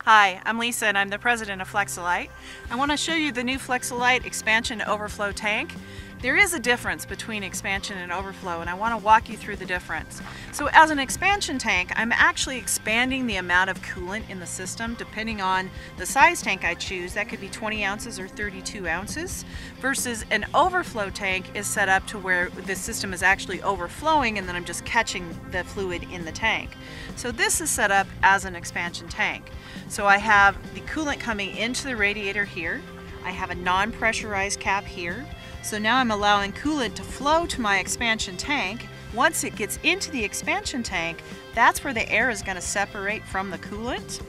Hi, I'm Lisa and I'm the president of Flex-a-Lite. I want to show you the new Flex-a-Lite expansion overflow tank. There is a difference between expansion and overflow, and I want to walk you through the difference. So as an expansion tank, I'm actually expanding the amount of coolant in the system depending on the size tank I choose. That could be 20 ounces or 32 ounces, versus an overflow tank is set up to where the system is actually overflowing and then I'm just catching the fluid in the tank. So this is set up as an expansion tank. So I have the coolant coming into the radiator here. I have a non-pressurized cap here. So now I'm allowing coolant to flow to my expansion tank. Once it gets into the expansion tank, that's where the air is going to separate from the coolant.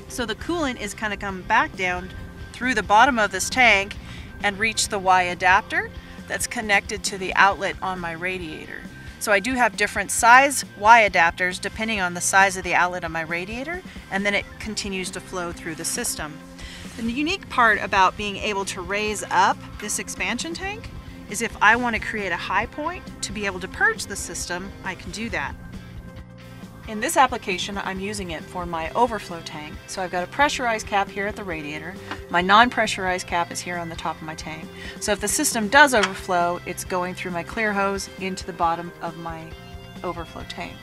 So the coolant is going to come back down through the bottom of this tank and reach the Y adapter that's connected to the outlet on my radiator. So I do have different size Y adapters depending on the size of the outlet on my radiator, and then it continues to flow through the system. The unique part about being able to raise up this expansion tank is if I want to create a high point to be able to purge the system, I can do that. In this application, I'm using it for my overflow tank. So I've got a pressurized cap here at the radiator. My non-pressurized cap is here on the top of my tank. So if the system does overflow, it's going through my clear hose into the bottom of my overflow tank.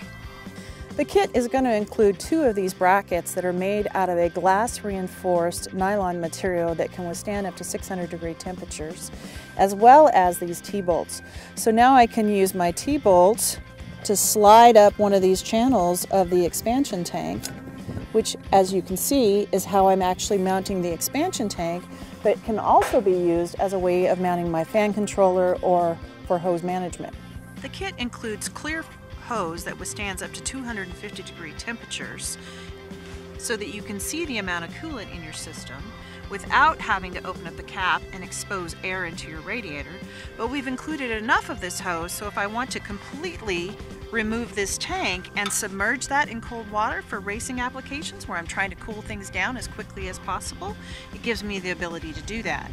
The kit is going to include 2 of these brackets that are made out of a glass reinforced nylon material that can withstand up to 600-degree temperatures, as well as these T-bolts. So now I can use my T-bolts to slide up one of these channels of the expansion tank, which, as you can see, is how I'm actually mounting the expansion tank, but it can also be used as a way of mounting my fan controller or for hose management. The kit includes clear hose that withstands up to 250-degree temperatures so that you can see the amount of coolant in your system without having to open up the cap and expose air into your radiator. But we've included enough of this hose so if I want to completely remove this tank and submerge that in cold water for racing applications where I'm trying to cool things down as quickly as possible, it gives me the ability to do that.